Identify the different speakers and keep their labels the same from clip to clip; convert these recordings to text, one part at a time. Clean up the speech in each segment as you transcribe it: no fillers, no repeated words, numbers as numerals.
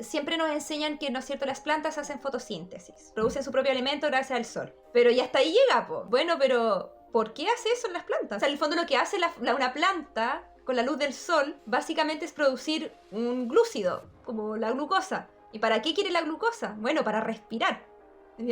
Speaker 1: siempre nos enseñan que, ¿no es cierto?, las plantas hacen fotosíntesis, producen su propio alimento gracias al sol. Pero ya hasta ahí llega, po. Bueno, pero ¿por qué hace eso en las plantas? O sea, en el fondo lo que hace una planta con la luz del sol, básicamente es producir un glúcido, como la glucosa. ¿Y para qué quiere la glucosa? Bueno, para respirar.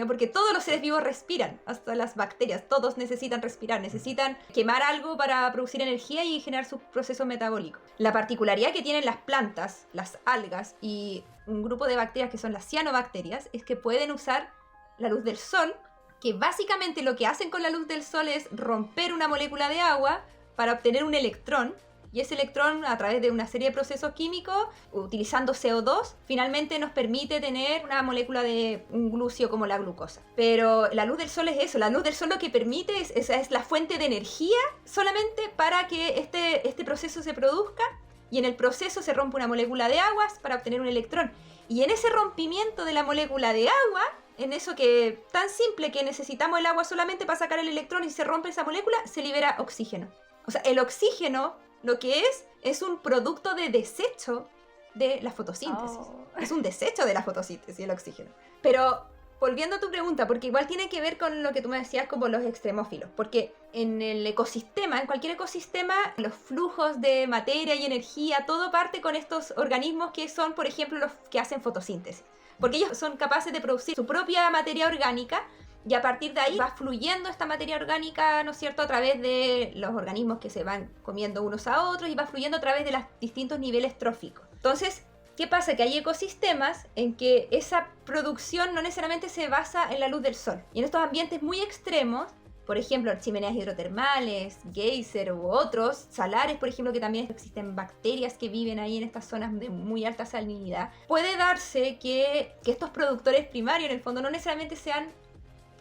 Speaker 1: Porque todos los seres vivos respiran, hasta las bacterias, todos necesitan respirar, necesitan quemar algo para producir energía y generar su proceso metabólico. La particularidad que tienen las plantas, las algas y un grupo de bacterias que son las cianobacterias es que pueden usar la luz del sol, que básicamente lo que hacen con la luz del sol es romper una molécula de agua para obtener un electrón. Y ese electrón, a través de una serie de procesos químicos, utilizando CO2, finalmente nos permite tener una molécula de un glúcido como la glucosa. Pero la luz del sol es eso, la luz del sol lo que permite es la fuente de energía solamente para que este proceso se produzca, y en el proceso se rompe una molécula de aguas para obtener un electrón. Y en ese rompimiento de la molécula de agua, en eso que tan simple que necesitamos el agua solamente para sacar el electrón y se rompe esa molécula, se libera oxígeno. O sea, el oxígeno lo que es un producto de desecho de la fotosíntesis. Es un desecho de la fotosíntesis, el oxígeno. Pero volviendo a tu pregunta, porque igual tiene que ver con lo que tú me decías como los extremófilos. Porque en el ecosistema, en cualquier ecosistema, los flujos de materia y energía, todo parte con estos organismos que son, por ejemplo, los que hacen fotosíntesis. Porque ellos son capaces de producir su propia materia orgánica, y a partir de ahí va fluyendo esta materia orgánica, ¿no es cierto?, a través de los organismos que se van comiendo unos a otros, y va fluyendo a través de los distintos niveles tróficos. Entonces, ¿qué pasa? Que hay ecosistemas en que esa producción no necesariamente se basa en la luz del sol. Y en estos ambientes muy extremos, por ejemplo, chimeneas hidrotermales, geyser u otros, salares, por ejemplo, que también existen bacterias que viven ahí en estas zonas de muy alta salinidad, puede darse que estos productores primarios en el fondo no necesariamente sean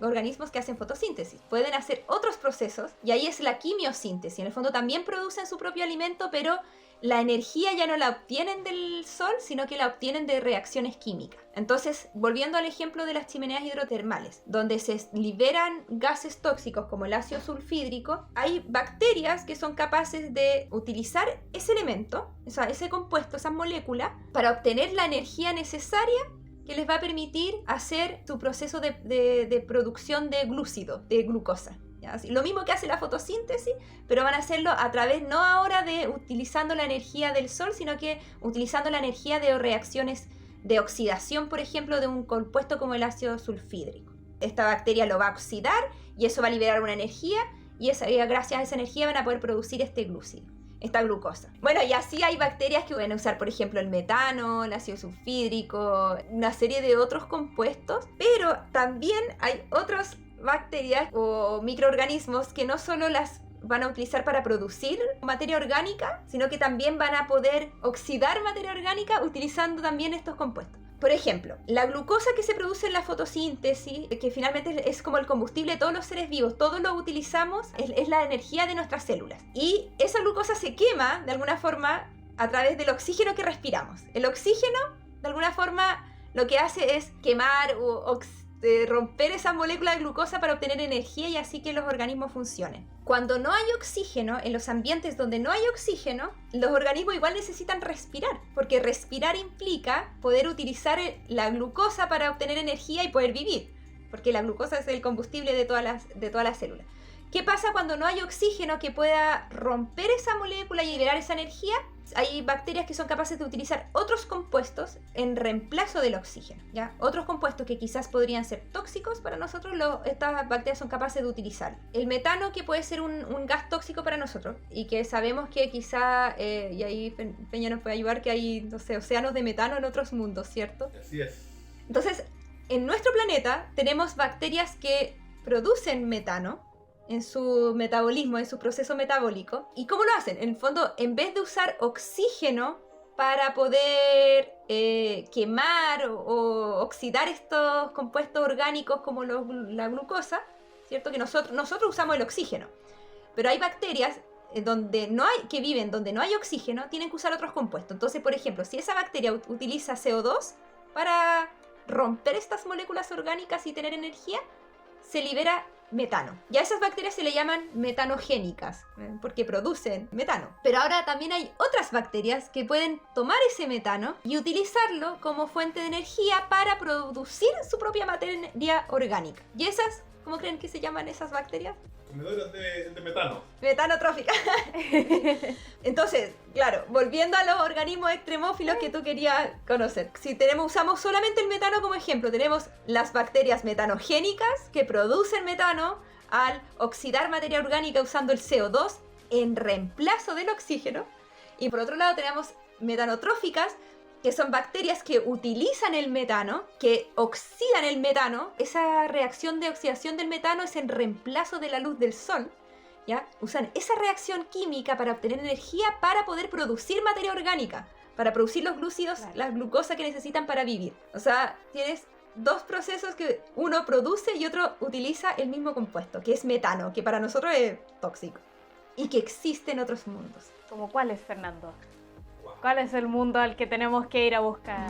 Speaker 1: organismos que hacen fotosíntesis, pueden hacer otros procesos, y ahí es la quimiosíntesis. En el fondo también producen su propio alimento, pero la energía ya no la obtienen del sol, sino que la obtienen de reacciones químicas. Entonces, volviendo al ejemplo de las chimeneas hidrotermales, donde se liberan gases tóxicos como el ácido sulfídrico, hay bacterias que son capaces de utilizar ese elemento, o sea, ese compuesto, esa molécula, para obtener la energía necesaria que les va a permitir hacer su proceso de producción de glúcido, de glucosa. ¿Ya? Lo mismo que hace la fotosíntesis, pero van a hacerlo a través, no ahora de utilizando la energía del sol, sino que utilizando la energía de reacciones de oxidación, por ejemplo, de un compuesto como el ácido sulfídrico. Esta bacteria lo va a oxidar y eso va a liberar una energía, y gracias a esa energía van a poder producir este glúcido, esta glucosa. Bueno, y así hay bacterias que pueden usar, por ejemplo, el metano, el ácido sulfídrico, una serie de otros compuestos, pero también hay otras bacterias o microorganismos que no solo las van a utilizar para producir materia orgánica, sino que también van a poder oxidar materia orgánica utilizando también estos compuestos. Por ejemplo, la glucosa que se produce en la fotosíntesis, que finalmente es como el combustible de todos los seres vivos, todos lo utilizamos, es la energía de nuestras células. Y esa glucosa se quema de alguna forma a través del oxígeno que respiramos. El oxígeno, de alguna forma, lo que hace es quemar o romper esa molécula de glucosa para obtener energía, y así que los organismos funcionen. Cuando no hay oxígeno, en los ambientes donde no hay oxígeno, los organismos igual necesitan respirar, porque respirar implica poder utilizar la glucosa para obtener energía y poder vivir, porque la glucosa es el combustible de todas las células. ¿Qué pasa cuando no hay oxígeno que pueda romper esa molécula y liberar esa energía? Hay bacterias que son capaces de utilizar otros compuestos en reemplazo del oxígeno, ¿ya? Otros compuestos que quizás podrían ser tóxicos para nosotros, estas bacterias son capaces de utilizar. El metano, que puede ser un gas tóxico para nosotros, y que sabemos que quizá, y ahí Peña nos puede ayudar, que hay, no sé, océanos de metano en otros mundos, ¿cierto?
Speaker 2: Así es.
Speaker 1: Entonces, en nuestro planeta tenemos bacterias que producen metano en su metabolismo, en su proceso metabólico. ¿Y cómo lo hacen? En el fondo, en vez de usar oxígeno para poder quemar o oxidar estos compuestos orgánicos como la glucosa, ¿cierto? Que nosotros usamos el oxígeno. Pero hay bacterias que viven donde no hay oxígeno, tienen que usar otros compuestos. Entonces, por ejemplo, si esa bacteria utiliza CO2 para romper estas moléculas orgánicas y tener energía, se libera metano. Ya esas bacterias se le llaman metanogénicas, porque producen metano. Pero ahora también hay otras bacterias que pueden tomar ese metano y utilizarlo como fuente de energía para producir su propia materia orgánica. ¿Y esas, cómo creen que se llaman esas bacterias?
Speaker 2: Comedoras de metano.
Speaker 1: Metanotróficas. Entonces, claro, volviendo a los organismos extremófilos que tú querías conocer. Si usamos solamente el metano como ejemplo, tenemos las bacterias metanogénicas que producen metano al oxidar materia orgánica usando el CO2 en reemplazo del oxígeno. Y por otro lado tenemos metanotróficas, que son bacterias que utilizan el metano, que oxidan el metano. Esa reacción de oxidación del metano es en reemplazo de la luz del sol, ¿ya? Usan esa reacción química para obtener energía para poder producir materia orgánica, para producir los glúcidos, claro, la glucosa que necesitan para vivir. O sea, tienes dos procesos que uno produce y otro utiliza el mismo compuesto, que es metano, que para nosotros es tóxico y que existe en otros mundos.
Speaker 3: ¿Cómo cuál es, Fernando? ¿Cuál es el mundo al que tenemos que ir a buscar?